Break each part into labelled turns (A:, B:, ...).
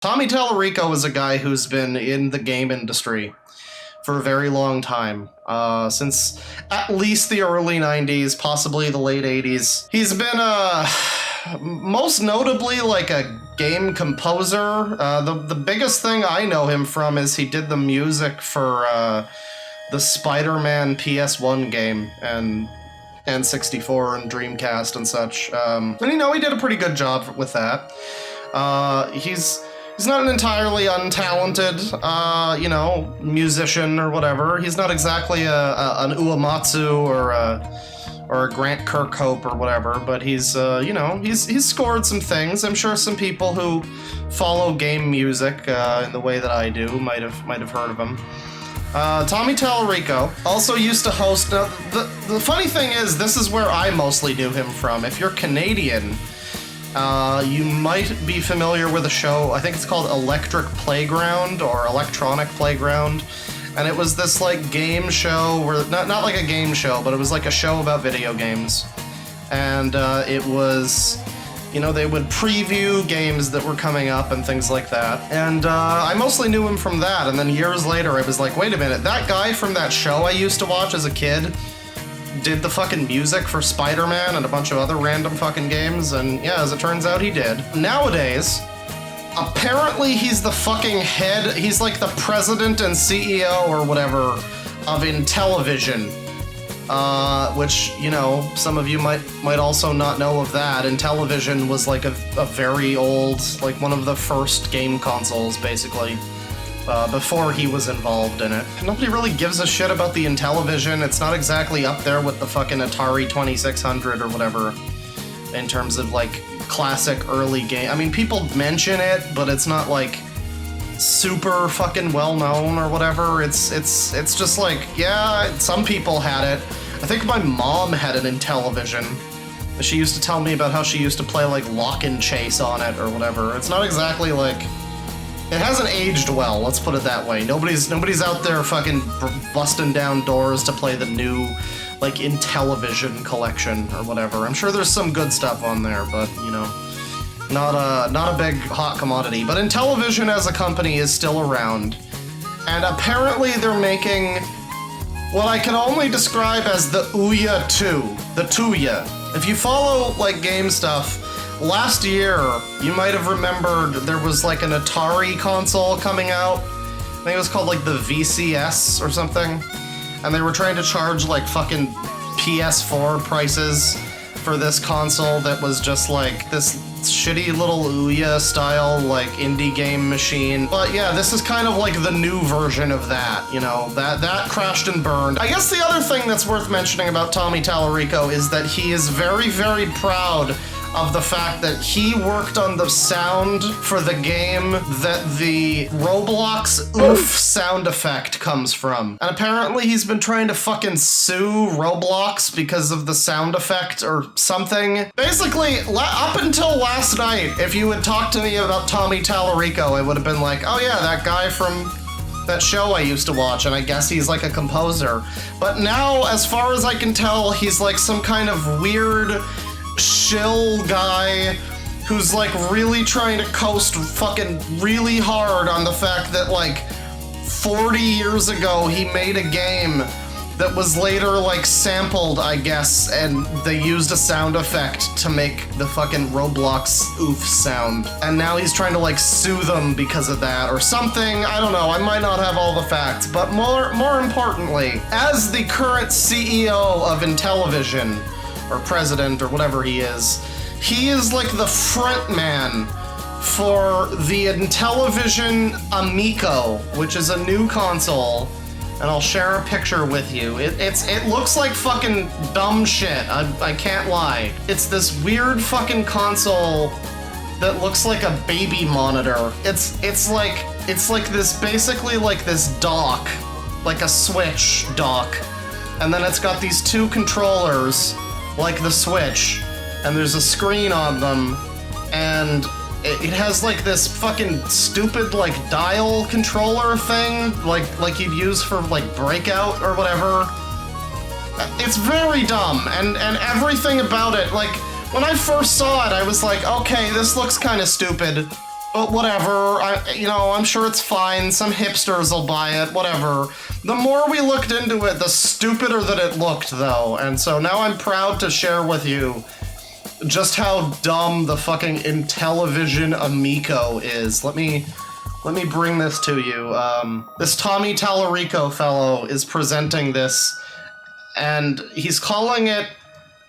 A: Tommy Tallarico is a guy who's been in the game industry for a very long time, since at least the early 90s, possibly the late 80s. He's been, most notably like a game composer. The biggest thing I know him from is he did the music for the Spider-Man PS1 game and N64 and Dreamcast and such. And he did a pretty good job with that. He's not an entirely untalented, musician or whatever. He's not exactly an Uematsu or a Grant Kirkhope or whatever, but he's scored some things. I'm sure some people who follow game music in the way that I do might have heard of him. Tommy Tallarico also used to host. The funny thing is, this is where I mostly knew him from. If you're Canadian, you might be familiar with a show, I think it's called Electric Playground or Electronic Playground, and it was this like game show where not like a game show, but it was like a show about video games, and it was, they would preview games that were coming up and things like that, and I mostly knew him from that. And then years later I was like, wait a minute, that guy from that show I used to watch as a kid did the fucking music for Spider-Man and a bunch of other random fucking games, and yeah, as it turns out, he did. Nowadays, apparently he's the fucking head, he's like the president and CEO or whatever of Intellivision, which, some of you might also not know of that. Intellivision was like a very old, like one of the first game consoles, basically. Before he was involved in it. Nobody really gives a shit about the Intellivision. It's not exactly up there with the fucking Atari 2600 or whatever in terms of like classic early game. I mean, people mention it, but it's not like super fucking well known or whatever. It's just like, yeah, some people had it. I think my mom had an Intellivision. She used to tell me about how she used to play like Lock and Chase on it or whatever. It's not exactly like, it hasn't aged well, let's put it that way. Nobody's out there fucking busting down doors to play the new, like, Intellivision collection or whatever. I'm sure there's some good stuff on there, but, not a big hot commodity. But Intellivision as a company is still around, and apparently they're making what I can only describe as the Ouya 2, the Tuya. If you follow, like, game stuff, last year, you might have remembered there was like an Atari console coming out. I think it was called like the VCS or something. And they were trying to charge like fucking PS4 prices for this console that was just like this shitty little Ouya style like indie game machine. But yeah, this is kind of like the new version of that, that crashed and burned. I guess the other thing that's worth mentioning about Tommy Tallarico is that he is very, very proud of the fact that he worked on the sound for the game that the Roblox oof sound effect comes from. And apparently he's been trying to fucking sue Roblox because of the sound effect or something. Basically, up until last night, if you had talked to me about Tommy Tallarico, I would have been like, oh yeah, that guy from that show I used to watch, and I guess he's like a composer. But now, as far as I can tell, he's like some kind of weird shill guy who's like really trying to coast fucking really hard on the fact that like 40 years ago he made a game that was later like sampled, I guess, and they used a sound effect to make the fucking Roblox oof sound. And now he's trying to like sue them because of that or something. I don't know, I might not have all the facts, but more importantly, as the current CEO of Intellivision, or president, or whatever he is like the front man for the Intellivision Amico, which is a new console, and I'll share a picture with you. It looks like fucking dumb shit, I can't lie. It's this weird fucking console that looks like a baby monitor. It's like this, basically like this dock, like a Switch dock, and then it's got these two controllers, like the Switch, and there's a screen on them, and it has like this fucking stupid like dial controller thing, like you'd use for like Breakout or whatever. It's very dumb, and everything about it, like when I first saw it, I was like, okay, this looks kind of stupid, But whatever, I'm sure it's fine. Some hipsters will buy it, whatever. The more we looked into it, the stupider that it looked, though. And so now I'm proud to share with you just how dumb the fucking Intellivision Amico is. Let me bring this to you. This Tommy Tallarico fellow is presenting this, and he's calling it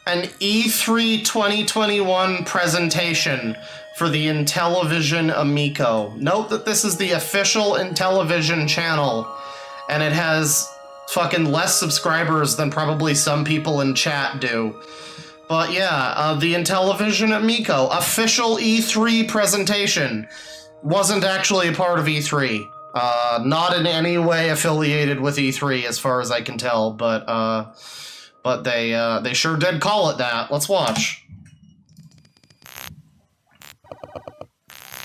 A: an E3 2021 presentation for the Intellivision Amico. Note that this is the official Intellivision channel, and it has fucking less subscribers than probably some people in chat do. But yeah, the Intellivision Amico official E3 presentation wasn't actually a part of E3. Not in any way affiliated with E3 as far as I can tell, but they sure did call it that. Let's watch.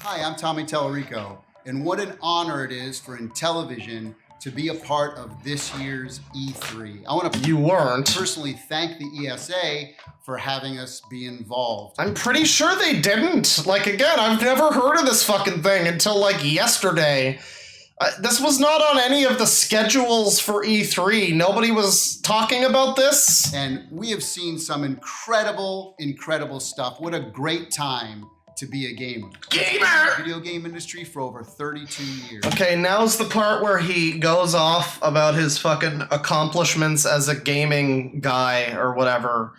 B: Hi, I'm Tommy Tallarico, and what an honor it is for Intellivision to be a part of this year's E3. I want to personally thank the ESA for having us be involved.
A: I'm pretty sure they didn't. Like, again, I've never heard of this fucking thing until, like, yesterday. This was not on any of the schedules for E3. Nobody was talking about this.
B: And we have seen some incredible, incredible stuff. What a great time to be a gamer. Video game industry for over 32 years.
A: Okay, now's the part where he goes off about his fucking accomplishments as a gaming guy or whatever.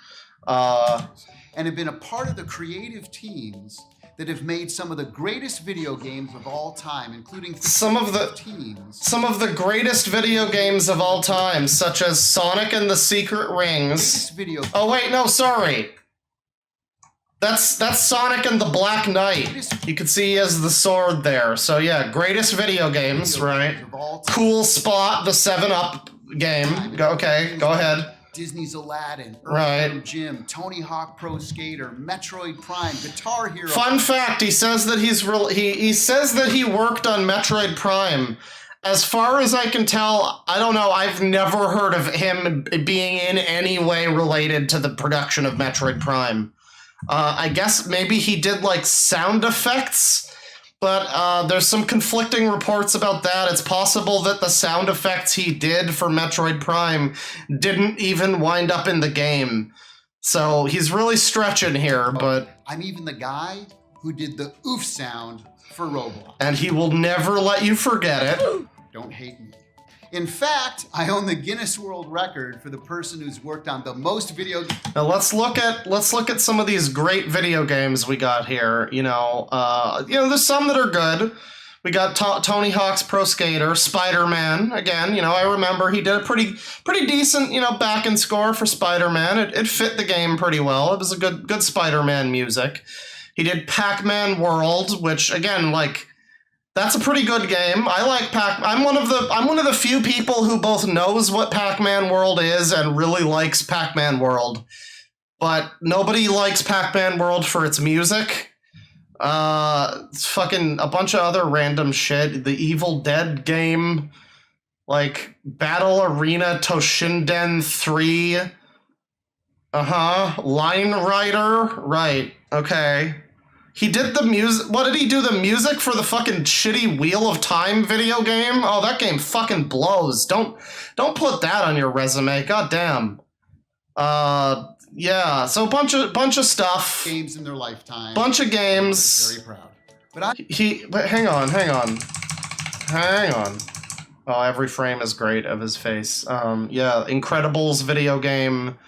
B: And have been a part of the creative teams that have made some of the greatest video games of all time, including
A: some of the greatest video games of all time, such as Sonic and the Secret Rings. Oh wait, no, sorry. That's Sonic and the Black Knight. You can see he has the sword there. So yeah, greatest video games, right? Cool Spot, the 7-Up game. Okay, go ahead.
B: Disney's Aladdin, Earthworm Jim, Tony Hawk Pro Skater, Metroid Prime, Guitar Hero.
A: Fun fact: he says that he says that he worked on Metroid Prime. As far as I can tell, I don't know. I've never heard of him being in any way related to the production of Metroid Prime. I guess maybe he did like sound effects, but there's some conflicting reports about that. It's possible that the sound effects he did for Metroid Prime didn't even wind up in the game. So he's really stretching here, but...
B: I'm even the guy who did the oof sound for Roblox.
A: And he will never let you forget it.
B: Don't hate me. In fact, I own the Guinness World Record for the person who's worked on the most video games.
A: Now let's look at some of these great video games we got here. There's some that are good. We got Tony Hawk's Pro Skater, Spider-Man. Again, I remember he did a pretty decent, back and score for Spider-Man. It fit the game pretty well. It was a good Spider-Man music. He did Pac-Man World, which again, that's a pretty good game. I like I'm one of the few people who both knows what Pac-Man World is and really likes Pac-Man World. But nobody likes Pac-Man World for its music. It's fucking a bunch of other random shit. The Evil Dead game, like Battle Arena Toshinden 3. Line Rider. Right. Okay. He did the music. What did he do? The music for the fucking shitty Wheel of Time video game? Oh, that game fucking blows. Don't put that on your resume. God damn. Yeah. So a bunch of stuff.
B: Games in their lifetime.
A: Bunch of games.
B: Very proud.
A: But hang on. Oh, every frame is great of his face. Yeah, Incredibles video game.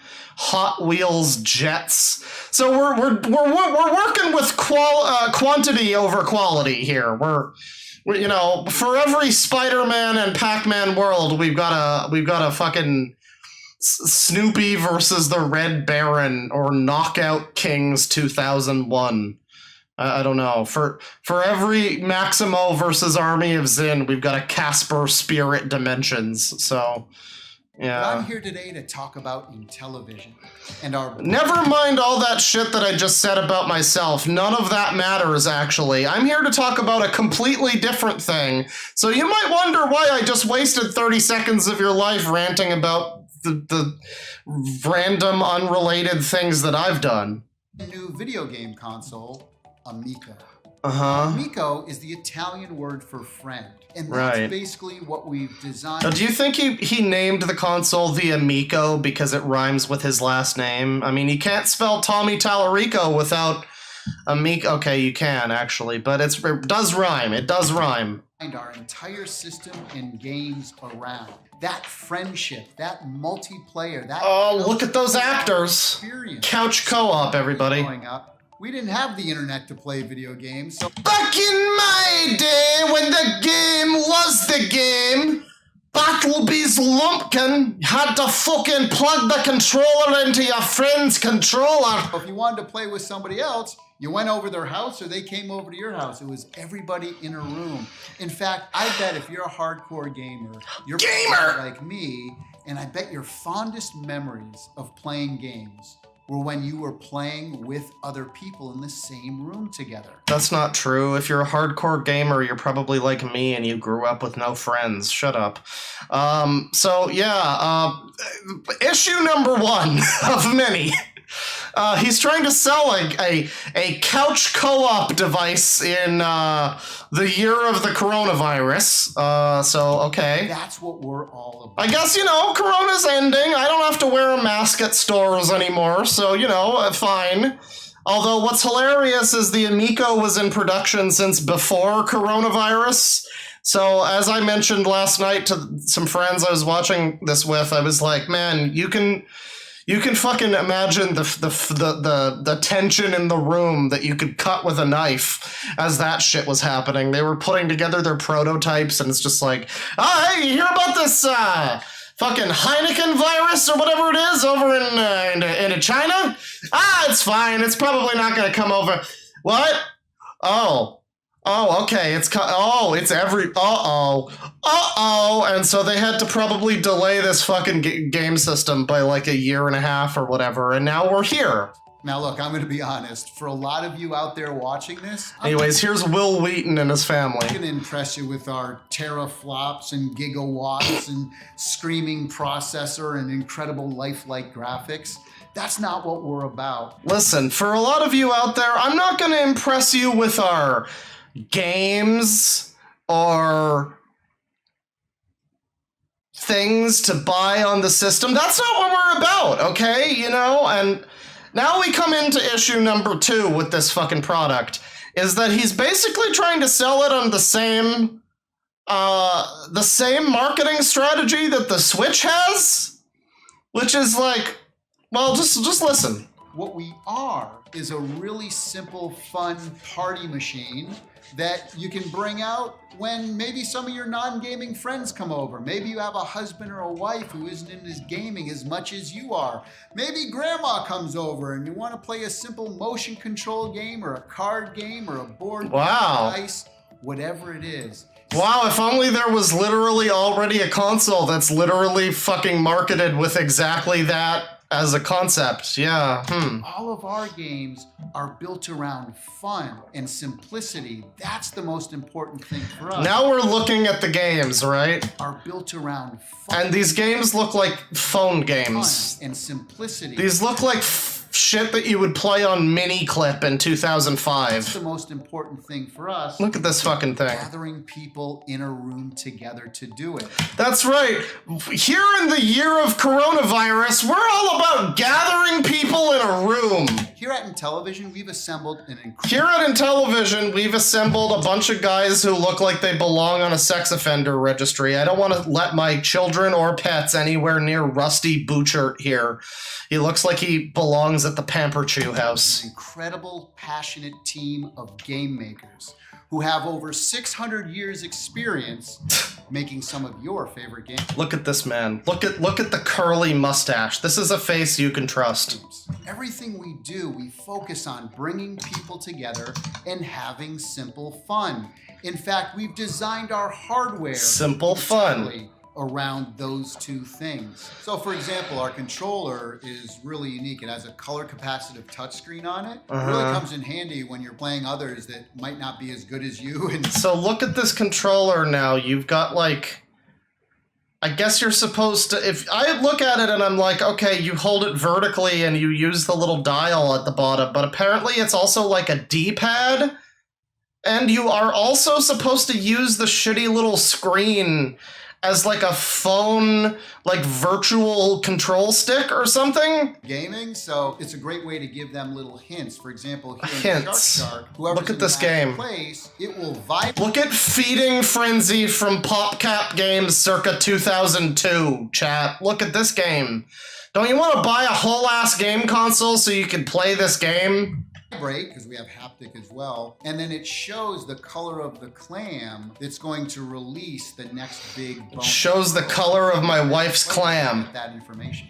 A: Hot Wheels Jets. So we're working with quantity over quality here. We're for every Spider-Man and Pac-Man world, we've got a fucking Snoopy versus the Red Baron or Knockout Kings 2001. I don't know. For every Maximo versus Army of Zin, we've got a Casper Spirit Dimensions. So. Yeah.
B: But I'm here today to talk about Intellivision and our...
A: Never mind all that shit that I just said about myself. None of that matters, actually. I'm here to talk about a completely different thing. So you might wonder why I just wasted 30 seconds of your life ranting about the random, unrelated things that I've done.
B: New video game console, Amico. Amico is the Italian word for friend. And that's basically what we've designed.
A: Do you think he named the console the Amico because it rhymes with his last name? I mean, you can't spell Tommy Tallarico without Amico. Okay, you can, actually, but it does rhyme. It does rhyme.
B: And our entire system and games around that friendship, that multiplayer, that...
A: Oh, look at those actors.
B: Experience.
A: Couch co-op, everybody.
B: Growing up, we didn't have the internet to play video games, so...
A: Back in my day, when the game was the game, Battlebee's Lumpkin had to fucking plug the controller into your friend's controller.
B: If you wanted to play with somebody else, you went over their house or they came over to your house. It was everybody in a room. In fact, I bet if you're a hardcore gamer, you're like me, and I bet your fondest memories of playing games were when you were playing with other people in the same room together.
A: That's not true. If you're a hardcore gamer, you're probably like me and you grew up with no friends. Shut up. Issue number 1 of many. He's trying to sell a couch co-op device in the year of the coronavirus. Okay.
B: That's what we're all about.
A: I guess, Corona's ending. I don't have to wear a mask at stores anymore, so, fine. Although what's hilarious is the Amico was in production since before coronavirus. So as I mentioned last night to some friends I was watching this with, I was like, man, you can fucking imagine the tension in the room that you could cut with a knife as that shit was happening. They were putting together their prototypes, and it's just like, oh, hey, you hear about this fucking Heineken virus or whatever it is over in China? It's fine. It's probably not going to come over. What? Oh, okay. It's and so they had to probably delay this fucking game system by like a year and a half or whatever, and now we're here.
B: Now look, I'm going to be honest. For a lot of you out there watching this...
A: Anyways, here's Will Wheaton and his family.
B: I'm going to impress you with our teraflops and gigawatts and screaming processor and incredible lifelike graphics. That's not what we're about.
A: Listen, for a lot of you out there, I'm not going to impress you with our games or things to buy on the system. That's not what we're about, okay? And now we come into issue number 2 with this fucking product, is that he's basically trying to sell it on the same marketing strategy that the Switch has, which is like, well, just listen.
B: What we are is a really simple, fun party machine that you can bring out when maybe some of your non-gaming friends come over. Maybe you have a husband or a wife who isn't into gaming as much as you are. Maybe grandma comes over and you want to play a simple motion control game or a card game or a board game, dice, whatever it is.
A: Wow, if only there was literally already a console that's literally fucking marketed with exactly that as a concept. Yeah.
B: All of our games are built around fun and simplicity. That's the most important thing for us.
A: Now we're looking at the games, right?
B: Are built around fun.
A: And these games look like phone games.
B: Fun and simplicity.
A: These look like shit that you would play on Mini-Clip in 2005.
B: That's the most important thing for us.
A: Look at this fucking thing.
B: Gathering people in a room together to do it.
A: That's right. Here in the year of coronavirus, we're all about gathering people in a room.
B: Here at Intellivision, we've assembled a
A: bunch of guys who look like they belong on a sex offender registry. I don't want to let my children or pets anywhere near Rusty Bouchert here. He looks like he belongs at the Pamper Chew house.
B: An incredible, passionate team of game makers who have over 600 years experience making some of your favorite games.
A: Look at this man. Look at the curly mustache. This is a face you can trust.
B: Everything we do, we focus on bringing people together and having simple fun. In fact, we've designed our hardware
A: simple fun
B: around those two things. So for example, our controller is really unique. It has a color capacitive touchscreen on it. It really comes in handy when you're playing others that might not be as good as you. And
A: so look at this controller now. You've got like, I guess you're supposed to, if I look at it and I'm like, okay, you hold it vertically and you use the little dial at the bottom, but apparently it's also like a D-pad. And you are also supposed to use the shitty little screen as like a phone, like virtual control stick or something.
B: Gaming, so it's a great way to give them little hints. For example, here in Shark,
A: look at this game.
B: Place, it will vibrate.
A: Look at Feeding Frenzy from PopCap Games circa 2002, chat. Look at this game. Don't you want to buy a whole ass game console so you can play this game?
B: Because we have haptic as well, and then it shows the color of the clam that's going to release the next big bone.
A: It shows the color of my wife's clam.
B: That information.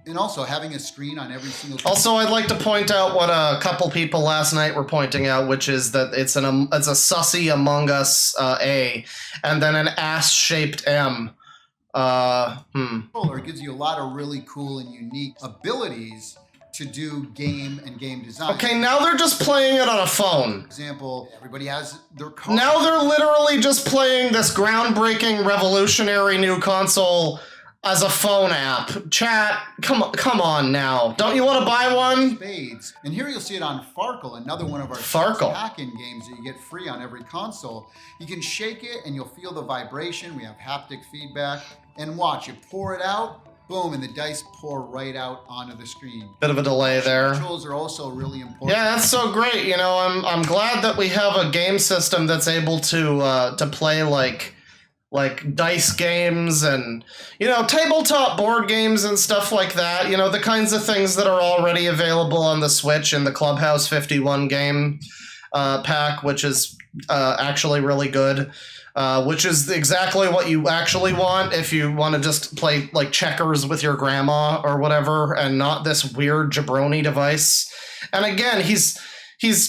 B: And also having a screen on every single.
A: Also, I'd like to point out what a couple people last night were pointing out, which is that it's a sussy Among Us A, and then an ass-shaped M.
B: It gives you a lot of really cool and unique abilities to do game and game design.
A: Okay, now they're just playing it on a phone.
B: For example, everybody has their car.
A: Now they're literally just playing this groundbreaking, revolutionary new console as a phone app. Chat, come on now. Don't you want to buy one?
B: Spades. And here you'll see it on Farkle, another one of our hack-in games that you get free on every console. You can shake it and you'll feel the vibration. We have haptic feedback. And watch, you pour it out, boom, and the dice pour right out onto the screen.
A: Bit of a delay there.
B: Controls are also really important.
A: Yeah, that's so great. You know, I'm glad that we have a game system that's able to play like dice games and, you know, tabletop board games and stuff like that. You know, the kinds of things that are already available on the Switch in the Clubhouse 51 game pack, which is actually really good. Which is exactly what you actually want if you want to just play like checkers with your grandma or whatever, and not this weird jabroni device. And again, he's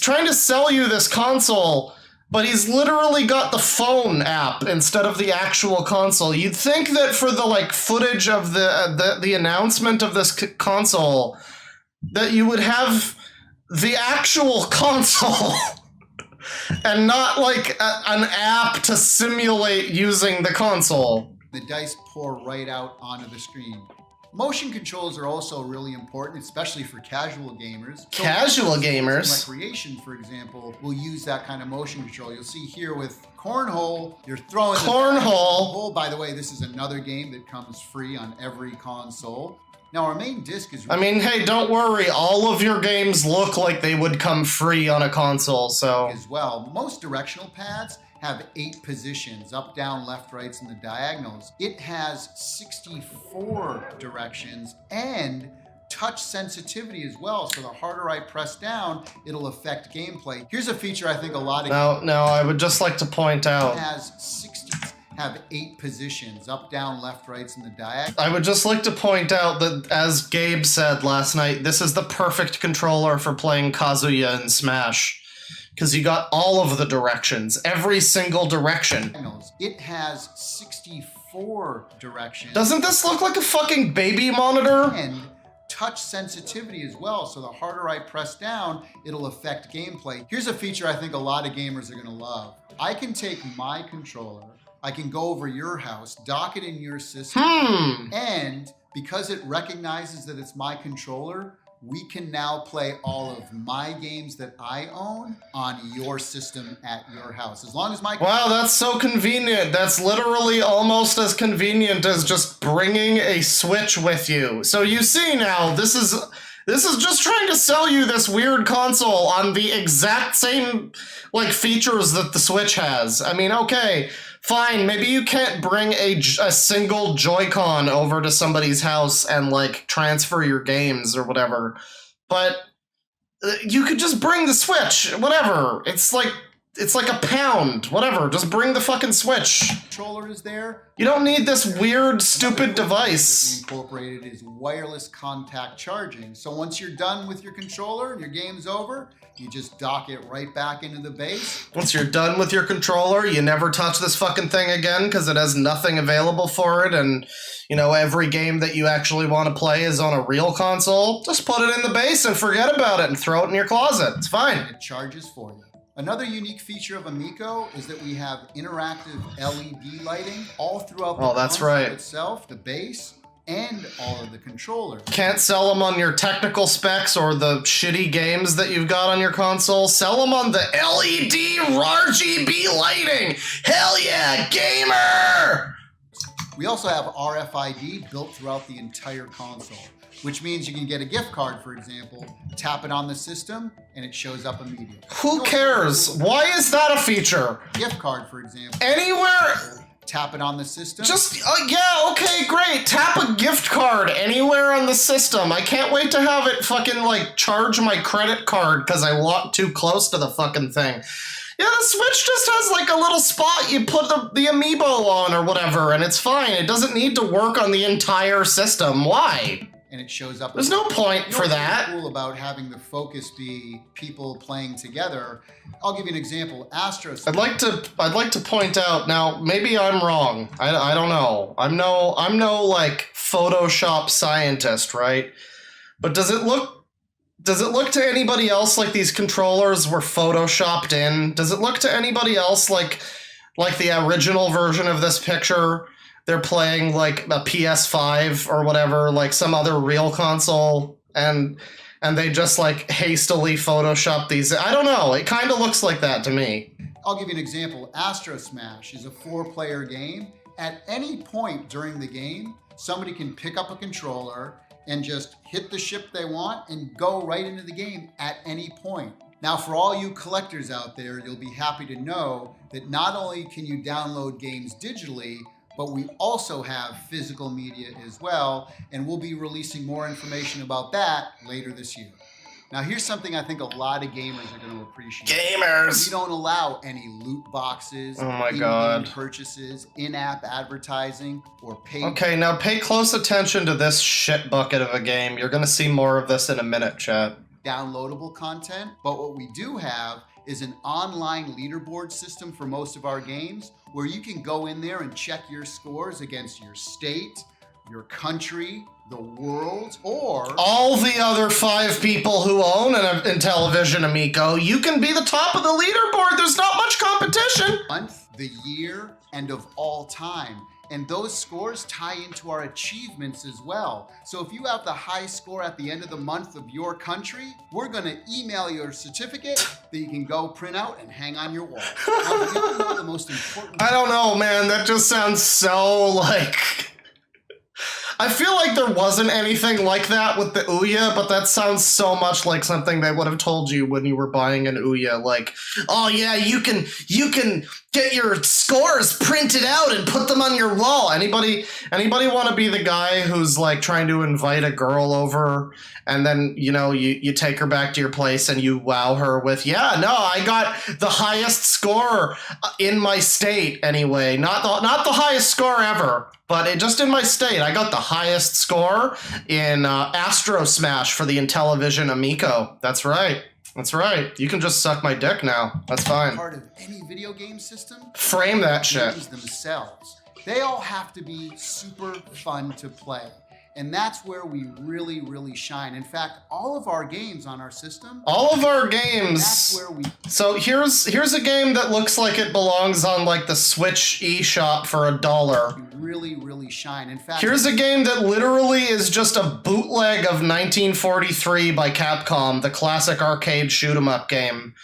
A: trying to sell you this console, but he's literally got the phone app instead of the actual console. You'd think that for the like footage of the announcement of this console, that you would have the actual console. And not like an app to simulate using the console.
B: The dice pour right out onto the screen. Motion controls are also really important, especially for casual gamers.
A: Casual gamers?
B: Recreation, for example, will use that kind of motion control. You'll see here with Cornhole, you're throwing
A: Cornhole.
B: By the way, this is another game that comes free on every console. Now, our main disc is...
A: I mean, hey, don't worry. All of your games look like they would come free on a console, so...
B: As well. Most directional pads have 8 positions, up, down, left, rights, and the diagonals. It has 64 directions and touch sensitivity as well, so the harder I press down, it'll affect gameplay. Here's a feature I think a lot of...
A: No, I would just like to point out...
B: It has 8 positions, up, down, left, rights, and the diagonal.
A: I would just like to point out that, as Gabe said last night, this is the perfect controller for playing Kazuya in Smash. Because you got all of the directions, every single direction.
B: It has 64 directions.
A: Doesn't this look like a fucking baby monitor?
B: And touch sensitivity as well, so the harder I press down, it'll affect gameplay. Here's a feature I think a lot of gamers are gonna love. I can take my controller, I can go over your house, dock it in your system, and because it recognizes that it's my controller, we can now play all of my games that I own on your system at your house. As long as my...
A: Wow, that's so convenient. That's literally almost as convenient as just bringing a Switch with you. So you see now, this is just trying to sell you this weird console on the exact same, like, features that the Switch has. I mean, okay... Fine, maybe you can't bring a single Joy-Con over to somebody's house and, like, transfer your games or whatever. But you could just bring the Switch, whatever. It's like a pound, whatever. Just bring the fucking Switch.
B: Controller is there.
A: You don't need this weird, stupid device.
B: Incorporated is wireless contact charging. So once you're done with your controller and your game's over, you just dock it right back into the base.
A: Once you're done with your controller, you never touch this fucking thing again because it has nothing available for it, and, you know, every game that you actually want to play is on a real console. Just put it in the base and forget about it and throw it in your closet. It's fine.
B: It charges for you. Another unique feature of Amico is that we have interactive LED lighting all throughout the console itself, the base, and all of the controllers.
A: Can't sell them on your technical specs or the shitty games that you've got on your console. Sell them on the LED RGB lighting. Hell yeah, gamer!
B: We also have RFID built throughout the entire console, which means you can get a gift card, for example, tap it on the system, and it shows up immediately.
A: Who cares? Why is that a feature?
B: Gift card, for example.
A: Anywhere?
B: Tap it on the system.
A: Just, yeah, okay, great. Tap a gift card anywhere on the system. I can't wait to have it fucking, like, charge my credit card because I walked too close to the fucking thing. Yeah, the Switch just has, like, a little spot you put the amiibo on or whatever, and it's fine. It doesn't need to work on the entire system. Why?
B: And it shows up.
A: There's no point for that.
B: What's cool about having the focus be people playing together? I'll give you an example. Astros.
A: I'd like to point out now. Maybe I'm wrong. I don't know. I'm no like Photoshop scientist, right? But does it look to anybody else like these controllers were photoshopped in? Does it look to anybody else like the original version of this picture? They're playing like a PS5 or whatever, like some other real console, and they just like hastily Photoshop these. I don't know. It kind of looks like that to me.
B: I'll give you an example. Astro Smash is a 4-player game. At any point during the game, somebody can pick up a controller and just hit the ship they want and go right into the game at any point. Now, for all you collectors out there, you'll be happy to know that not only can you download games digitally, but we also have physical media as well, and we'll be releasing more information about that later this year. Now, here's something I think a lot of gamers are going to appreciate.
A: Gamers!
B: We don't allow any loot boxes,
A: oh my God,
B: purchases, in-app advertising, or paid.
A: Okay, now pay close attention to this shit bucket of a game. You're going to see more of this in a minute, chat.
B: Downloadable content, but what we do have is an online leaderboard system for most of our games where you can go in there and check your scores against your state, your country, the world, or
A: all the other 5 people who own an Intellivision Amico. You can be the top of the leaderboard. There's not much competition.
B: Month, the year, and of all time. And those scores tie into our achievements as well. So if you have the high score at the end of the month of your country, we're gonna email you a certificate that you can go print out and hang on your wall. Now, you know the most important.
A: I don't know, man. That just sounds so like. I feel like there wasn't anything like that with the Ouya, but that sounds so much like something they would have told you when you were buying an Ouya. Like, oh yeah, you can get your scores printed out and put them on your wall. Anybody want to be the guy who's like trying to invite a girl over, and then you take her back to your place and you wow her with, yeah, no, I got the highest score in my state anyway. Not the highest score ever, but just in my state, I got the highest score in Astro Smash for the Intellivision Amico. That's right. That's right. You can just suck my dick now. That's fine.
B: Part of any video game system.
A: Frame that shit.
B: Games themselves. They all have to be super fun to play. And that's where we really, really shine. In fact, all of our games on our system.
A: All of our games.
B: That's where we.
A: So here's a game that looks like it belongs on like the Switch eShop for $1.
B: We really, really shine. In fact,
A: here's a game that literally is just a bootleg of 1943 by Capcom, the classic arcade shoot 'em up game.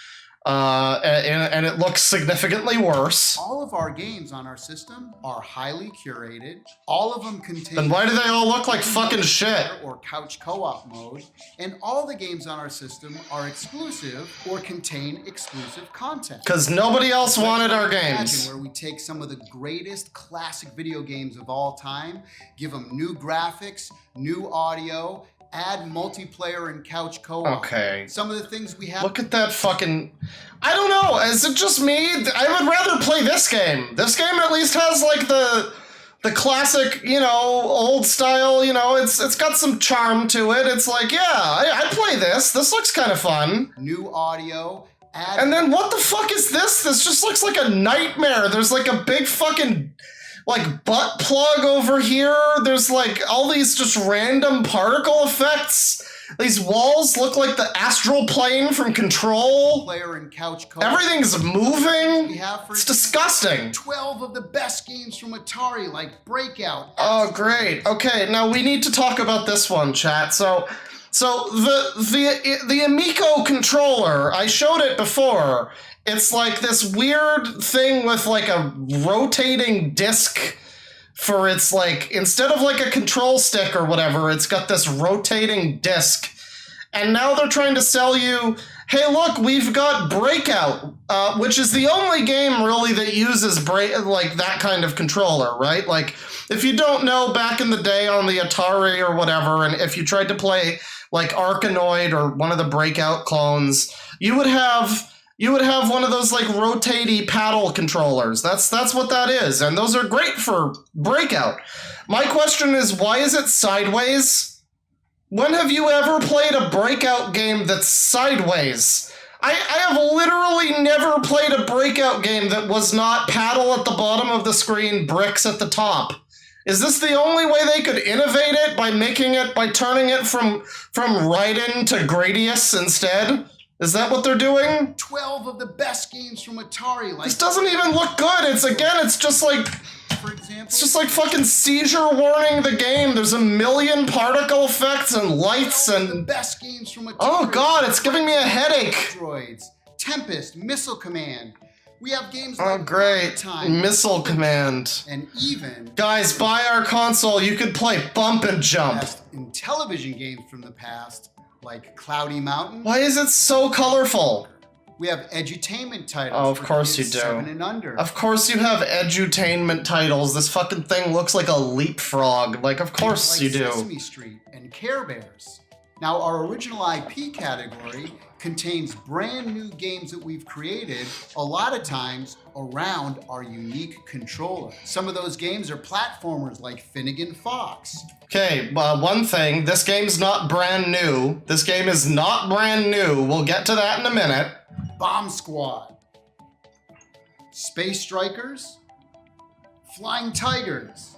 A: And it looks significantly worse.
B: All of our games on our system are highly curated. All of them contain.
A: Then why do they all look like fucking shit?
B: Or couch co-op mode. And all the games on our system are exclusive or contain exclusive content.
A: Because nobody else wanted our games.
B: Where we take some of the greatest classic video games of all time, give them new graphics, new audio, add multiplayer and couch co-op.
A: Okay.
B: Some of the things we have.
A: Look at that fucking. I don't know. Is it just me? I would rather play this game. This game at least has like the classic, old style. It's got some charm to it. It's like, yeah, I play this. This looks kind of fun.
B: New audio.
A: And then what the fuck is this? This just looks like a nightmare. There's like a big fucking. Like butt plug over here. There's like all these just random particle effects These walls look like the astral plane from Control.
B: Player and couch co-op.
A: Everything's moving.
B: We have,
A: It's disgusting.
B: 12 of the best games from Atari, like Breakout.
A: Oh, great. Okay, now we need to talk about this one, chat. So the Amico controller, I showed it before. It's like this weird thing with like a rotating disc for its like, instead of like a control stick or whatever, it's got this rotating disc. And now they're trying to sell you, hey, look, we've got Breakout, which is the only game really that uses like that kind of controller, right? Like, if you don't know, back in the day on the Atari or whatever, and if you tried to play like Arkanoid or one of the Breakout clones, you would have one of those like rotatey paddle controllers. That's what that is, and those are great for Breakout. My question is, why is it sideways? When have you ever played a Breakout game that's sideways? I have literally never played a Breakout game that was not paddle at the bottom of the screen, bricks at the top. Is this the only way they could innovate it, by turning it from Raiden to Gradius instead? Is that what they're doing?
B: 12 of the best games from Atari. Like,
A: this doesn't even look good. It's just like,
B: for example,
A: it's just like fucking seizure warning the game. There's a million particle effects and lights and
B: the best games from Atari.
A: Oh god, it's giving me a headache.
B: Droids, Tempest, Missile Command. We have games
A: like great. Missile Command.
B: And even
A: guys, buy our console. You could play Bump and Jump.
B: Intellivision games from the past, like Cloudy Mountain.
A: Why is it so colorful?
B: We have edutainment titles.
A: Oh, of course you do.
B: 7 and under.
A: Of course you have edutainment titles. This fucking thing looks like a leapfrog. Like, of course you do.
B: Sesame Street and Care Bears. Now, our original IP category contains brand new games that we've created, a lot of times around our unique controller. Some of those games are platformers like Finnegan Fox.
A: Okay, one thing, this game's not brand new. This game is not brand new. We'll get to that in a minute.
B: Bomb Squad, Space Strikers, Flying Tigers,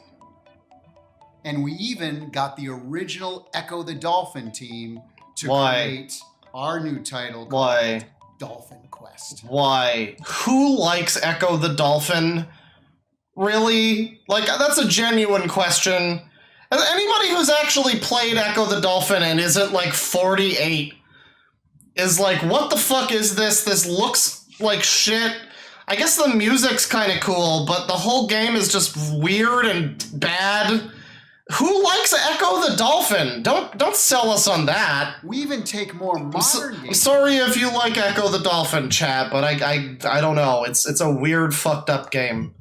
B: and we even got the original Echo the Dolphin team to create our new title called Dolphin Quest.
A: Why? Who likes Echo the Dolphin? Really? Like, that's a genuine question. Anybody who's actually played Echo the Dolphin and isn't like 48 is like, what the fuck is this? This looks like shit. I guess the music's kind of cool, but the whole game is just weird and bad. Who likes Echo the Dolphin? Don't sell us on that.
B: We even take more modern games.
A: I'm sorry if you like Echo the Dolphin, chat, but I don't know. It's a weird, fucked up game.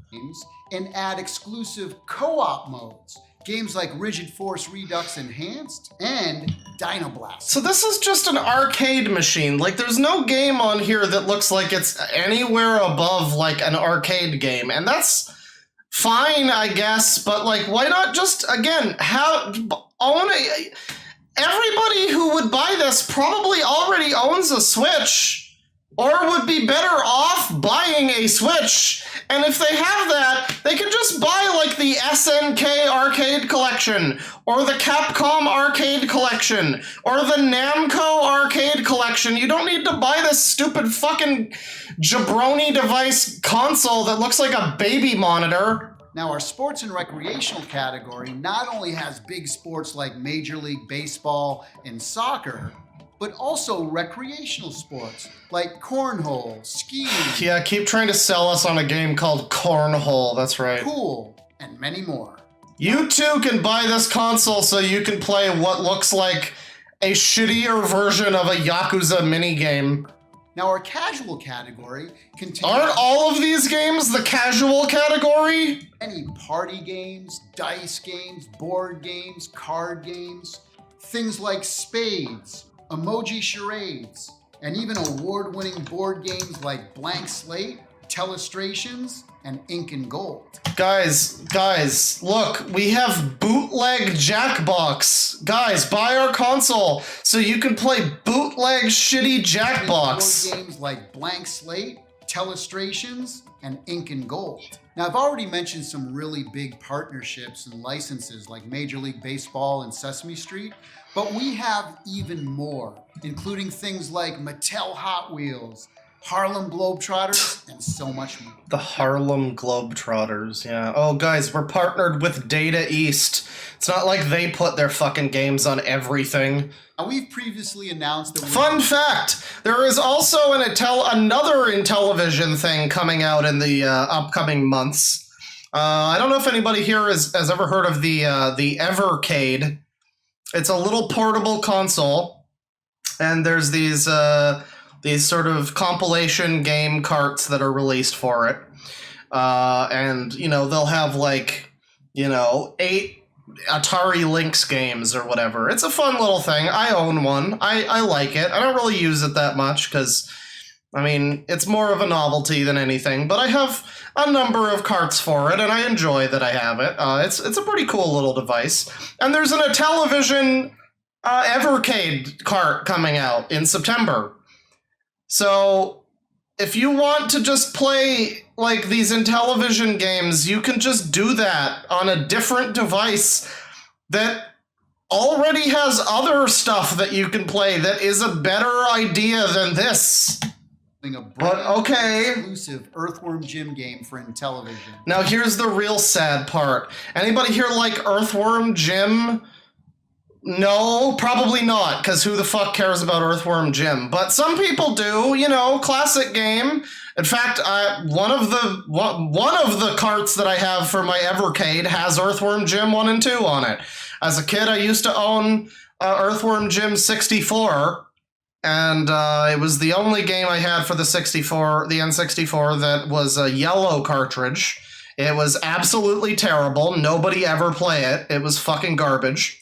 B: And add exclusive co-op modes. Games like Rigid Force Redux Enhanced and Dino Blast.
A: So this is just an arcade machine. Like, there's no game on here that looks like it's anywhere above like an arcade game, and that's fine, I guess. But like, why not just again own a? Everybody who would buy this probably already owns a Switch, or would be better off buying a Switch. And if they have that, they can just buy like the SNK Arcade Collection, or the Capcom Arcade Collection, or the Namco Arcade Collection. You don't need to buy this stupid fucking jabroni device console that looks like a baby monitor.
B: Now, our sports and recreational category not only has big sports like Major League Baseball and soccer, but also recreational sports like cornhole, skiing.
A: Yeah, keep trying to sell us on a game called Cornhole, that's right.
B: Pool, and many more.
A: You too can buy this console so you can play what looks like a shittier version of a Yakuza minigame.
B: Now, our casual category contains...
A: Aren't all of these games the casual category?
B: Any party games, dice games, board games, card games, things like spades, emoji charades, and even award-winning board games like Blank Slate, Telestrations, and Ink and Gold.
A: Guys, look, we have bootleg Jackbox. Guys, buy our console so you can play bootleg shitty Jackbox.
B: Board games like Blank Slate, Telestrations, and Ink and Gold. Now, I've already mentioned some really big partnerships and licenses like Major League Baseball and Sesame Street, but we have even more, including things like Mattel Hot Wheels, Harlem Globetrotters, and so much more.
A: The Harlem Globetrotters, yeah. Oh, guys, we're partnered with Data East. It's not like they put their fucking games on everything.
B: Now, we've previously announced that
A: Fun fact! There is also another Intellivision thing coming out in the upcoming months. I don't know if anybody here has ever heard of the Evercade. It's a little portable console, and there's these sort of compilation game carts that are released for it. And, you know, they'll have, like, you know, 8 Atari Lynx games or whatever. It's a fun little thing. I own one. I like it. I don't really use it that much because, I mean, it's more of a novelty than anything. But I have a number of carts for it, and I enjoy that I have it. It's a pretty cool little device. And there's an Intellivision Evercade cart coming out in September. So if you want to just play like these Intellivision games, you can just do that on a different device that already has other stuff that you can play that is a better idea than this. But okay.
B: Exclusive Earthworm Jim game for Intellivision.
A: Now here's the real sad part. Anybody here like Earthworm Jim? No, probably not, because who the fuck cares about Earthworm Jim? But some people do, you know, classic game. In fact, one of the carts that I have for my Evercade has Earthworm Jim 1 and 2 on it. As a kid, I used to own Earthworm Jim 64, and it was the only game I had for the N64 that was a yellow cartridge. It was absolutely terrible. Nobody ever play it. It was fucking garbage.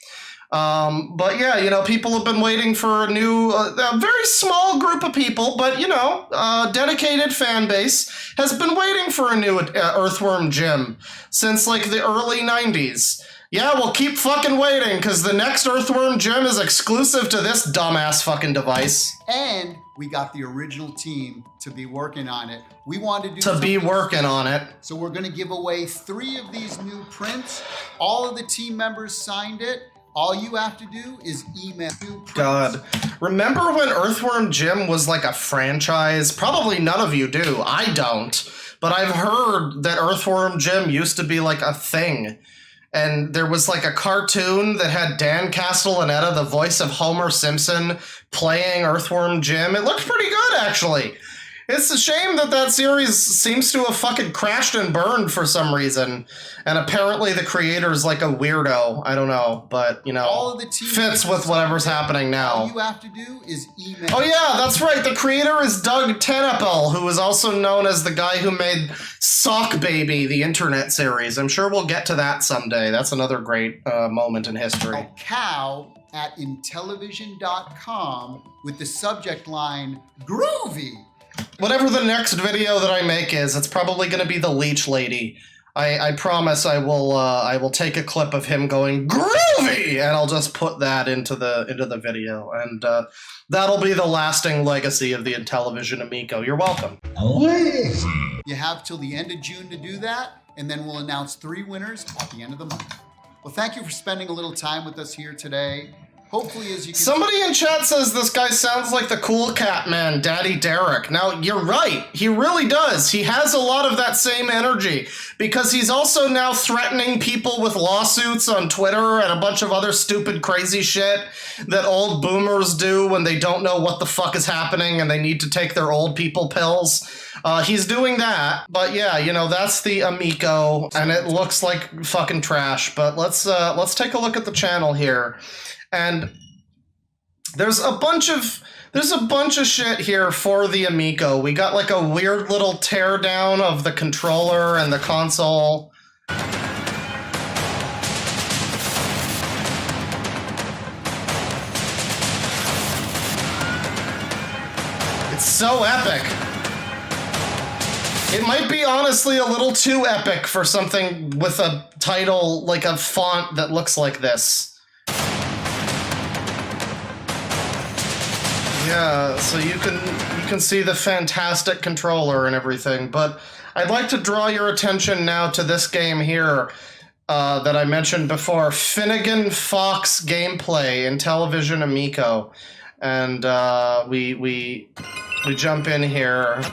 A: But yeah, you know, people have been waiting for a new, a very small group of people, but, you know, dedicated fan base has been waiting for a new Earthworm Jim since, like, the early 90s. Yeah, we'll keep fucking waiting, because the next Earthworm Jim is exclusive to this dumbass fucking device.
B: And we got the original team to be working on it. We wanted
A: to be working on it.
B: So we're going to give away 3 of these new prints. All of the team members signed it. All you have to do is email new prints.
A: God. Remember when Earthworm Jim was like a franchise? Probably none of you do. I don't. But I've heard that Earthworm Jim used to be like a thing. And there was like a cartoon that had Dan Castellaneta, the voice of Homer Simpson, playing Earthworm Jim. It looked pretty good, actually. It's a shame that that series seems to have fucking crashed and burned for some reason. And apparently the creator's like a weirdo. I don't know, but, you know,
B: all of the
A: fits with whatever's happening now.
B: All you have to do is email.
A: Oh yeah, that's right. The creator is Doug Tenapel, who is also known as the guy who made Sock Baby, the internet series. I'm sure we'll get to that someday. That's another great moment in history.
B: Cow at Intellivision.com with the subject line, Groovy.
A: Whatever the next video that I make is, it's probably going to be the Leech Lady. I promise I will take a clip of him going groovy, and I'll just put that into the video, and that'll be the lasting legacy of the Intellivision Amico. You're welcome.
B: You have till the end of June to do that, and then we'll announce 3 winners at the end of the month. Well, thank you for spending a little time with us here today. Hopefully, as you can...
A: Somebody in chat says this guy sounds like the cool cat man, Daddy Derek. Now, you're right. He really does. He has a lot of that same energy, because he's also now threatening people with lawsuits on Twitter and a bunch of other stupid, crazy shit that old boomers do when they don't know what the fuck is happening and they need to take their old people pills. He's doing that, but yeah, you know, that's the Amico, and it looks like fucking trash. But let's take a look at the channel here. And there's a bunch of shit here for the Amico. We got like a weird little teardown of the controller and the console. It's so epic. It might be honestly a little too epic for something with a title, like a font that looks like this. Yeah, so you can see the fantastic controller and everything, but I'd like to draw your attention now to this game here that I mentioned before, Finnegan Fox gameplay in Intellivision Amico. And we jump in here.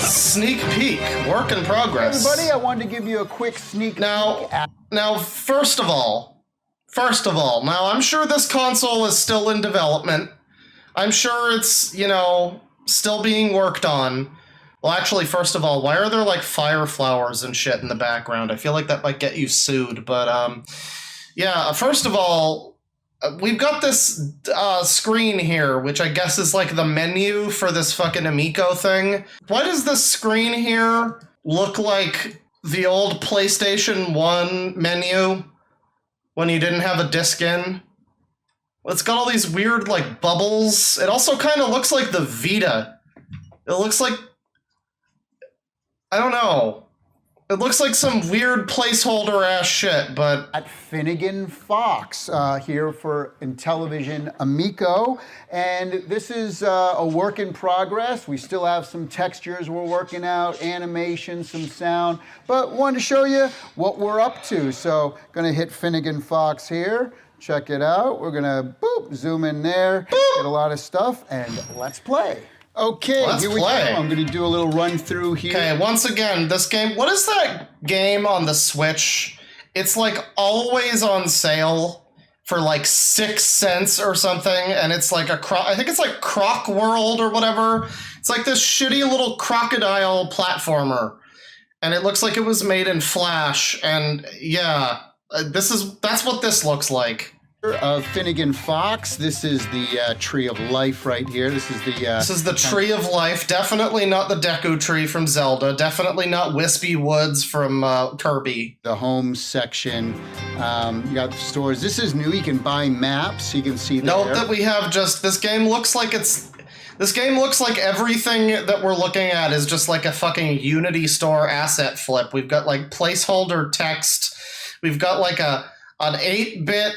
A: Sneak peek, work in progress.
B: Everybody, I wanted to give you a quick sneak peek.
A: Now, first of all, now I'm sure this console is still in development. I'm sure it's, you know, still being worked on. Well, actually, first of all, why are there like fire flowers and shit in the background? I feel like that might get you sued, but yeah, first of all, we've got this screen here, which I guess is like the menu for this fucking Amico thing. Why does this screen here look like the old PlayStation 1 menu when you didn't have a disc in? It's got all these weird, like, bubbles. It also kind of looks like the Vita. It looks like... I don't know. It looks like some weird placeholder-ass shit, but...
B: At Finnegan Fox here for Intellivision Amico. And this is a work in progress. We still have some textures we're working out, animation, some sound. But wanted to show you what we're up to. So, gonna hit Finnegan Fox here. Check it out. We're gonna, boop, zoom in there. Boop. Get a lot of stuff, and let's play. Okay,
A: Let's
B: here we
A: play.
B: go. I'm going to do a little run through here.
A: Okay, once again, this game... What is that game on the Switch? It's like always on sale for like 6 cents or something, and it's like I think it's like Croc World or whatever. It's like this shitty little crocodile platformer, and it looks like it was made in Flash, and yeah, that's what this looks like.
B: Of Finnegan Fox. This is the Tree of Life right here. This is the
A: Tree of Life. Definitely not the Deku Tree from Zelda. Definitely not Wispy Woods from Kirby.
B: The home section. You got the stores. This is new. You can buy maps. You can see there.
A: Note that we have just... This game looks like everything that we're looking at is just like a fucking Unity store asset flip. We've got like placeholder text. We've got like an 8-bit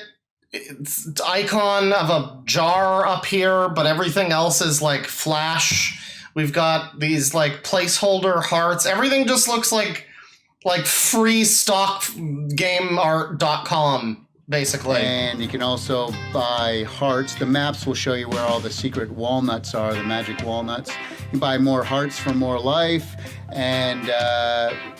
A: icon of a jar up here, but everything else is like Flash. We've got these like placeholder hearts. Everything just looks like freestockgameart.com, basically.
B: And you can also buy hearts. The maps will show you where all the secret walnuts are, the magic walnuts. You can buy more hearts for more life and,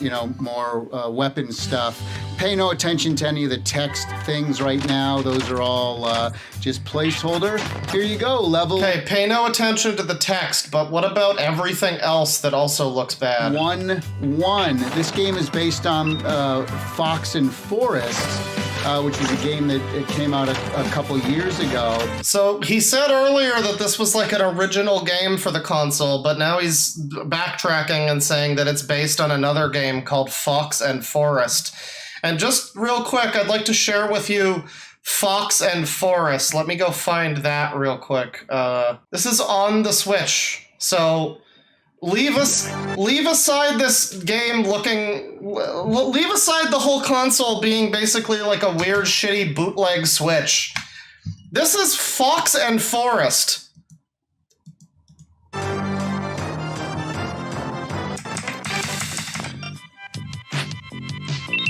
B: you know, more weapon stuff. Pay no attention to any of the text things right now. Those are all just placeholder. Here you go, level...
A: Okay, pay no attention to the text, but what about everything else that also looks bad?
B: 1-1. This game is based on Fox and Forest, which was a game that came out a couple years ago.
A: So he said earlier that this was like an original game for the console, but now he's backtracking and saying that it's based on another game called Fox and Forest. And just real quick, I'd like to share with you Fox and Forest. Let me go find that real quick. This is on the Switch, so leave aside this game leave aside the whole console being basically like a weird, shitty bootleg Switch. This is Fox and Forest.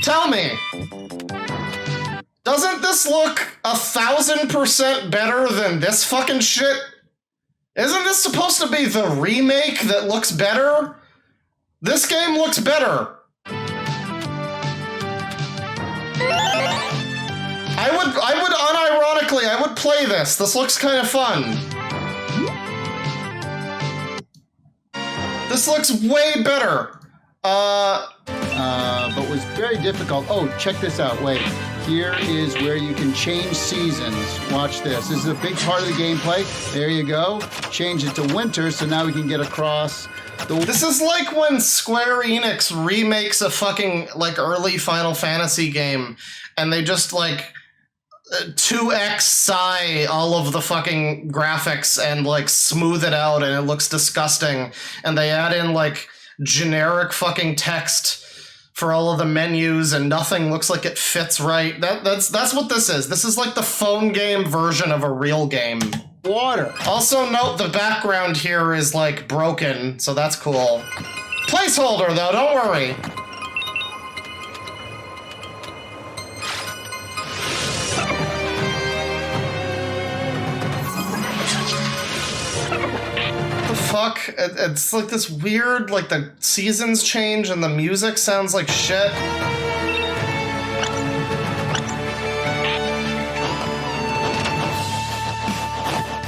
A: Tell me, doesn't this look 1,000% better than this fucking shit? Isn't this supposed to be the remake that looks better? This game looks better. I would unironically, I would play this. This looks kind of fun. This looks way better.
B: But was very difficult. Oh, check this out. Wait. Here is where you can change seasons. Watch this. This is a big part of the gameplay. There you go. Change it to winter, so now we can get across the...
A: This is like when Square Enix remakes a fucking, like, early Final Fantasy game, and they just, like, 2x sigh all of the fucking graphics and, like, smooth it out, and it looks disgusting. And they add in, like, generic fucking text for all of the menus, and nothing looks like it fits right. That's what this is. This is like the phone game version of a real game.
B: water.
A: Also note the background here is like broken, so that's cool. Placeholder though, don't worry. Fuck, it's like this weird, like the seasons change and the music sounds like shit.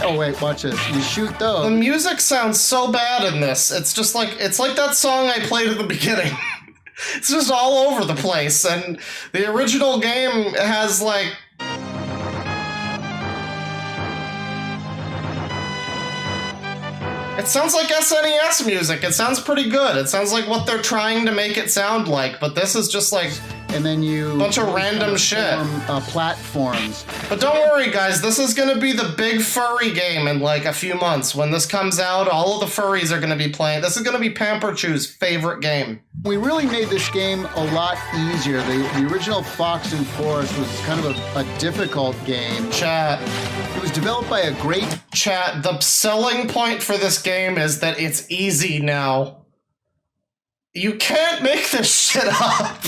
B: Oh wait, watch this. You shoot those.
A: The music sounds so bad in this. It's just like, it's like that song I played at the beginning. It's just all over the place, and the original game has like... It sounds like SNES music. It sounds pretty good. It sounds like what they're trying to make it sound like, but this is just like...
B: And then you...
A: bunch of random shit.
B: Platforms.
A: But don't worry, guys. This is going to be the big furry game in like a few months. When this comes out, all of the furries are going to be playing. This is going to be Pamperchew's favorite game.
B: We really made this game a lot easier. The original Fox and Forest was kind of a difficult game.
A: Chat.
B: It was developed by a great...
A: Chat, the selling point for this game is that it's easy now. You can't make this shit up.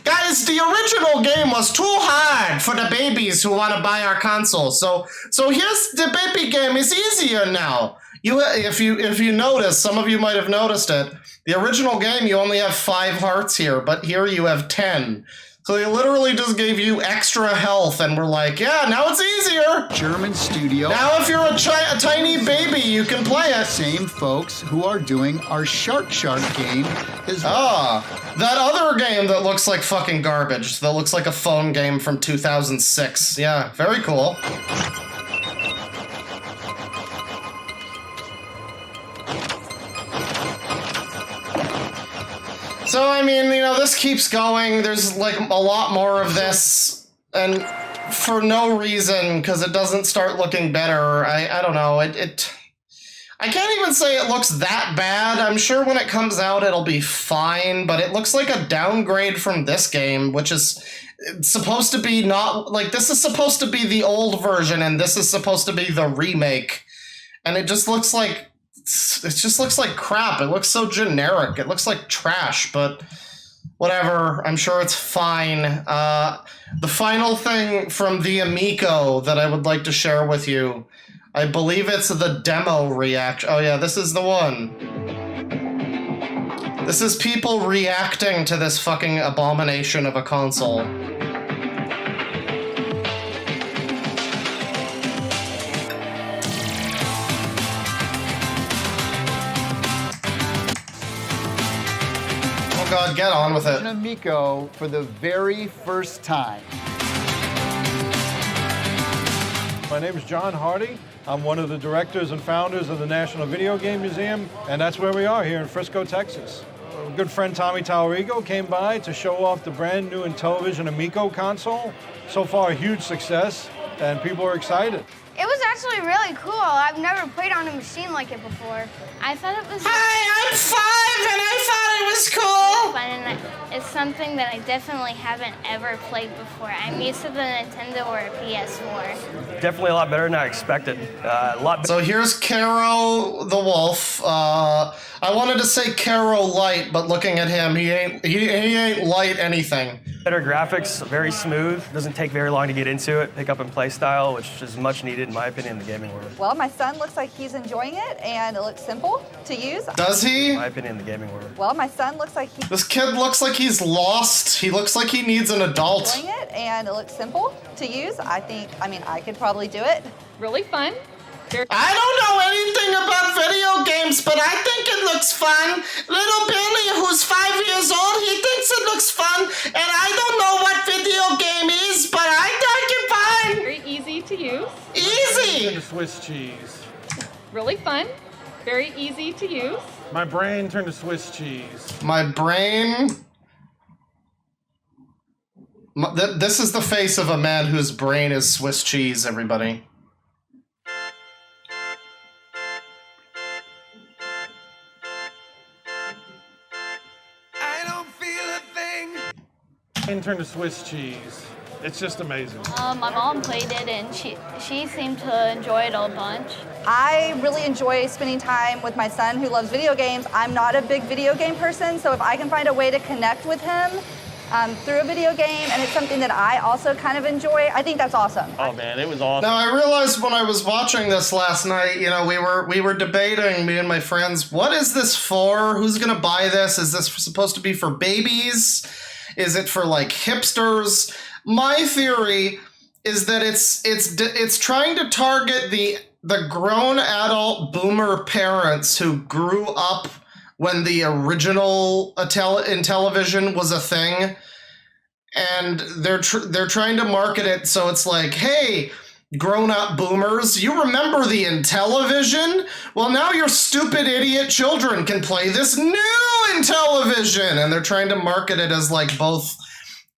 A: Guys, the original game was too hard for the babies who want to buy our console. So here's the baby game. It's easier now. If you notice, some of you might have noticed it. The original game, you only have 5 hearts here, but here you have 10. So they literally just gave you extra health, and we're like, yeah, now it's easier.
B: German studio.
A: Now if you're a tiny baby, you can play it.
B: Same folks who are doing our Shark game as well.
A: Ah, that other game that looks like fucking garbage, that looks like a phone game from 2006. Yeah, very cool. So, I mean, you know, this keeps going. There's, like, a lot more of this, and for no reason, because it doesn't start looking better. I don't know. I can't even say it looks that bad. I'm sure when it comes out, it'll be fine, but it looks like a downgrade from this game, which is supposed to be not... Like, this is supposed to be the old version, and this is supposed to be the remake. And it just looks like... It just looks like crap. It looks so generic. It looks like trash, but whatever. I'm sure it's fine. The final thing from the Amico that I would like to share with you, I believe it's the demo reaction. Oh yeah, this is the one. This is people reacting to this fucking abomination of a console. God, get on with it.
B: Amico for the very first time.
C: My name is John Hardy. I'm one of the directors and founders of the National Video Game Museum, and that's where we are here in Frisco, Texas. A good friend Tommy Talarico came by to show off the brand new Intellivision Amico console. So far, a huge success, and people are excited.
D: It was actually really cool. I've never played on a machine like it before. I thought it was...
A: Hi, I'm 5 and I thought it was cool!
D: Fun, and it's something that I definitely haven't ever played before. I'm used to the Nintendo or a PS4.
E: Definitely a lot better than I expected. A lot better.
A: So here's Caro the Wolf. I wanted to say Caro Light, but looking at him, he ain't light anything.
E: Better graphics, very smooth. Doesn't take very long to get into it. Pick up and play style, which is much needed in my opinion in the gaming world.
F: Well, my son looks like he's enjoying it, and it looks simple to use.
A: Does he?
E: In my opinion in the gaming world.
F: Well, my son looks like he's
A: This kid looks like he's lost. He looks like he needs an adult.
F: enjoying it, and it looks simple to use. I mean, I could probably do it.
G: Really fun.
A: I don't know anything about video games, but I think it looks fun. Little Billy, who's 5 years old, he thinks it looks fun, and I don't know what video game is, but I think it's fine.
G: Very easy to use.
A: Easy.
C: The Swiss cheese.
G: Really fun. Very easy to use.
C: My brain turned to Swiss cheese.
A: My brain... This is the face of a man whose brain is Swiss cheese, everybody.
C: Brain turned to Swiss cheese. It's just amazing.
D: My mom played it, and she seemed to enjoy it a bunch.
F: I really enjoy spending time with my son who loves video games. I'm not a big video game person, so if I can find a way to connect with him through a video game, and it's something that I also kind of enjoy, I think that's awesome.
H: Oh man, it was awesome.
A: Now I realized when I was watching this last night, you know, we were debating, me and my friends, what is this for? Who's gonna buy this? Is this supposed to be for babies? Is it for like hipsters? My theory is that it's trying to target the grown adult boomer parents who grew up when the original Intellivision was a thing, and they're trying to market it so it's like, hey, grown-up boomers, you remember the Intellivision? Well, now your stupid idiot children can play this new Intellivision, and they're trying to market it as like both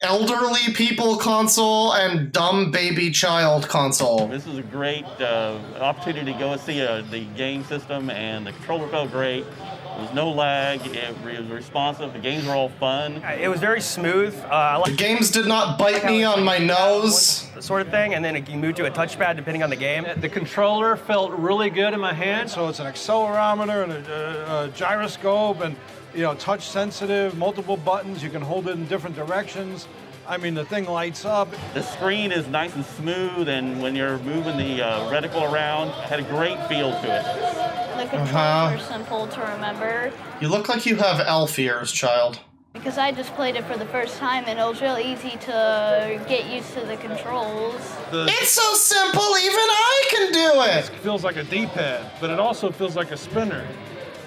A: elderly people console and dumb baby child console.
H: This was a great opportunity to go and see the game system, and the controller felt great. There was no lag. It was responsive. The games were all fun.
E: It was very smooth.
A: The games did not bite me on my nose.
E: Sort of thing, and then you move to a touchpad depending on the game.
C: The controller felt really good in my hand, so it's an accelerometer and a gyroscope, and you know, touch sensitive, multiple buttons. You can hold it in different directions. I mean, the thing lights up.
H: The screen is nice and smooth, and when you're moving the reticle around, it had a great feel to it.
D: The controls are simple to remember.
A: You look like you have elf ears, child.
D: Because I just played it for the first time, and it was real easy to get used to the controls.
A: It's so simple, even I can do it!
C: It feels like a D-pad, but it also feels like a spinner.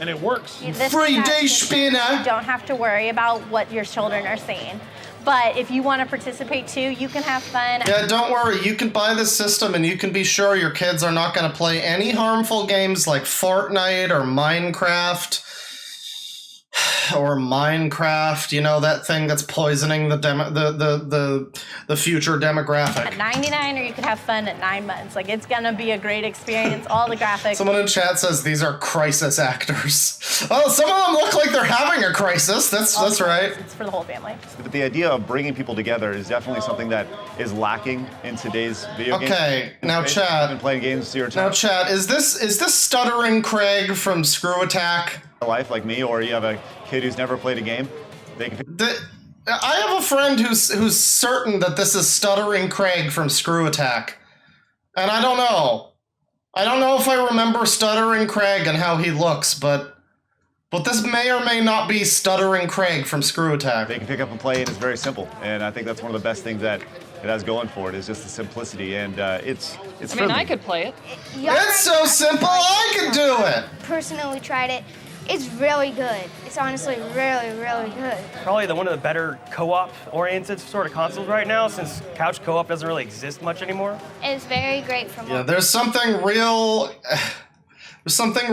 C: And it works.
I: This
A: 3D spinner!
I: You don't have to worry about what your children are seeing. But if you want to participate too, you can have fun.
A: Yeah, don't worry. You can buy this system and you can be sure your kids are not going to play any harmful games like Fortnite or Minecraft. Or Minecraft, you know, that thing that's poisoning the future demographic.
I: At 99, or you could have fun at 9 months. Like, it's gonna be a great experience. All the graphics.
A: Someone in chat says these are crisis actors. Oh, some of them look like they're having a crisis. That's right.
I: It's for the whole family.
J: But the idea of bringing people together is definitely something that is lacking in today's video games.
A: Okay, now chat.
J: I've been playing games your time.
A: Now chat, is this Stuttering Craig from Screw Attack?
J: Life like me, or you have a kid who's never played a game, they can.
A: I have a friend who's certain that this is Stuttering Craig from Screw Attack, and I don't know. I don't know if I remember Stuttering Craig and how he looks, but this may or may not be Stuttering Craig from Screw Attack.
J: They can pick up and play, and it's very simple. And I think that's one of the best things that it has going for it, is just the simplicity, and it's.
G: I mean, I could play it.
A: It's so simple, I could do it.
D: Personally tried it. It's really good. It's honestly really, really good.
E: Probably one of the better co-op oriented sort of consoles right now, since couch co-op doesn't really exist much anymore.
D: It's very great for
A: Yeah, there's something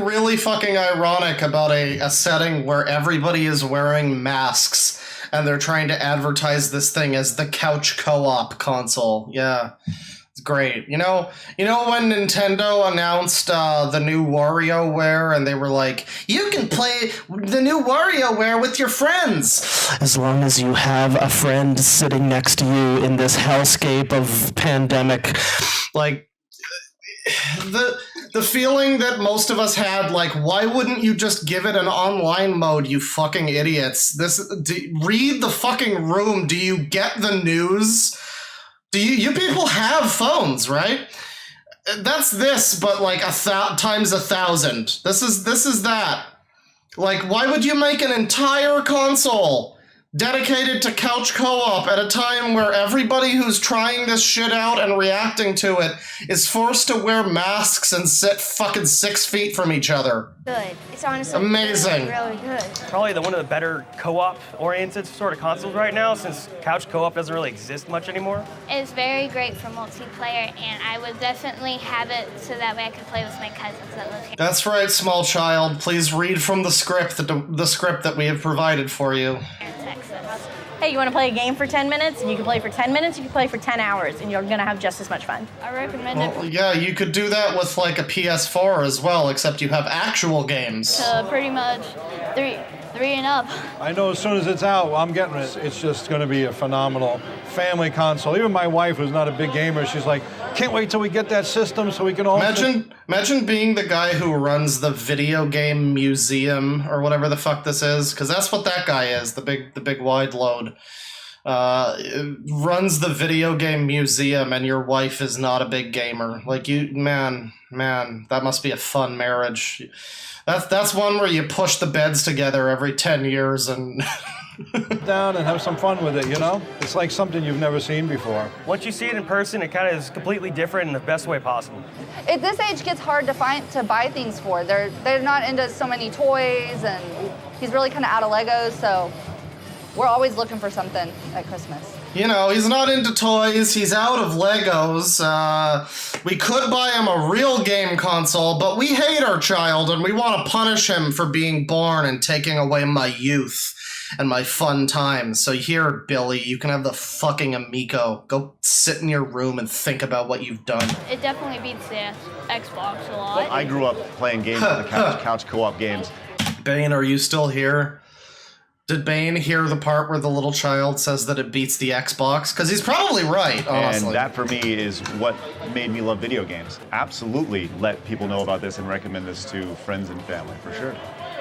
A: really fucking ironic about a setting where everybody is wearing masks and they're trying to advertise this thing as the couch co-op console. Yeah. Great. You know when Nintendo announced the new WarioWare and they were like, you can play the new WarioWare with your friends as long as you have a friend sitting next to you in this hellscape of pandemic. Like the feeling that most of us had, like, why wouldn't you just give it an online mode, you fucking idiots? Read the fucking room. Do you get the news? Do you people have phones, right? That's this, but like times 1,000. This is that. Like, why would you make an entire console dedicated to couch co-op at a time where everybody who's trying this shit out and reacting to it is forced to wear masks and sit fucking 6 feet from each other?
D: Good. It's honestly
A: amazing.
D: Really, really good.
E: Probably one of the better co-op oriented sort of consoles right now, since couch co-op doesn't really exist much anymore.
D: It's very great for multiplayer, and I would definitely have it so that way I could play with my cousins that live here.
A: That's right, small child. Please read from the script that we have provided for you.
I: Hey, you want to play a game for 10 minutes? And you can play for 10 minutes, you can play for 10 hours, and you're going to have just as much fun.
D: I recommend it.
A: Well, yeah, you could do that with like a PS4 as well, except you have actual games.
D: Pretty much 3 and up.
C: I know as soon as it's out, I'm getting it. It's just going to be a phenomenal family console. Even my wife, who's not a big gamer, she's like, can't wait till we get that system so we can all...
A: Imagine being the guy who runs the video game museum or whatever the fuck this is, because that's what that guy is, the big wide load. Runs the video game museum and your wife is not a big gamer. Like, man, that must be a fun marriage. That's one where you push the beds together every 10 years and
C: down and have some fun with it, you know? It's like something you've never seen before.
E: Once you see it in person, it kind of is completely different in the best way possible.
F: At this age, kids hard to buy things for. They're not into so many toys, and he's really kind of out of Legos, so we're always looking for something at Christmas.
A: You know, he's not into toys, he's out of Legos. We could buy him a real game console, but we hate our child and we want to punish him for being born and taking away my youth and my fun times. So here, Billy, you can have the fucking Amico. Go sit in your room and think about what you've done.
D: It definitely beats the Xbox a lot.
J: Well, I grew up playing games on the couch co-op games.
A: Bane, are you still here? Did Bane hear the part where the little child says that it beats the Xbox? Because he's probably right, honestly.
J: And that, for me, is what made me love video games. Absolutely let people know about this and recommend this to friends and family, for sure.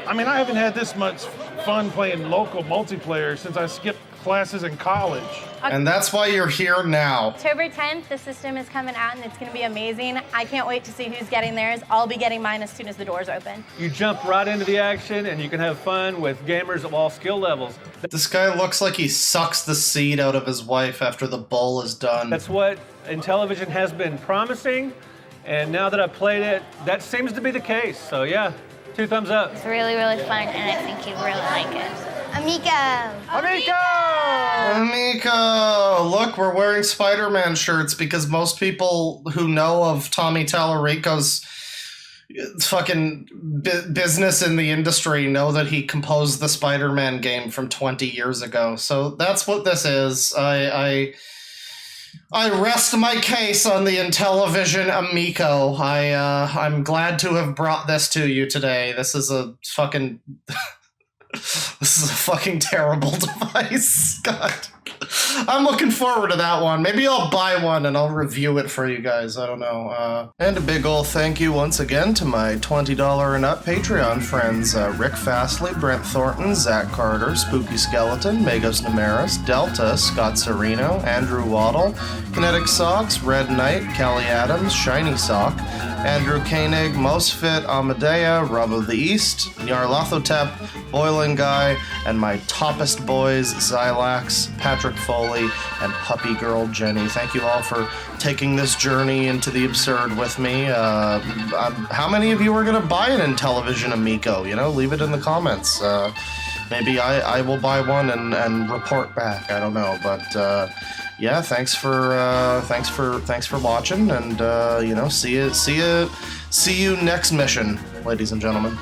K: I mean, I haven't had this much fun playing local multiplayer since I skipped classes in college.
A: And that's why you're here now.
I: October 10th, the system is coming out and it's going to be amazing. I can't wait to see who's getting theirs. I'll be getting mine as soon as the doors open.
L: You jump right into the action and you can have fun with gamers of all skill levels.
A: This guy looks like he sucks the seed out of his wife after the bowl is done.
L: That's what Intellivision has been promising, and now that I've played it, that seems to be the case. So yeah, 2 thumbs up.
D: It's really, really fun, and I think you really like it. Amico!
A: Amico! Look, we're wearing Spider-Man shirts because most people who know of Tommy Tallarico's fucking business in the industry know that he composed the Spider-Man game from 20 years ago. So that's what this is. I rest my case on the Intellivision Amico. I'm glad to have brought this to you today. This is a fucking... This is a fucking terrible device. God. I'm looking forward to that one. Maybe I'll buy one and I'll review it for you guys. I don't know. And a big ol' thank you once again to my $20 and up Patreon friends. Rick Fastly, Brent Thornton, Zach Carter, Spooky Skeleton, Magos Numeris, Delta, Scott Serino, Andrew Waddle, Kinetic Socks, Red Knight, Kelly Adams, Shiny Sock, Andrew Koenig, Mosfit, Amadea, Rub of the East, Nyarlathotep, Boiling Guy, and my toppest boys, Xylax, Patrick Foley, and Puppy Girl Jenny. Thank you all for taking this journey into the absurd with me. How many of you are going to buy an Intellivision Amico? You know, leave it in the comments. Maybe I will buy one and report back. I don't know, but yeah, thanks for watching, and you know, see you next mission, ladies and gentlemen.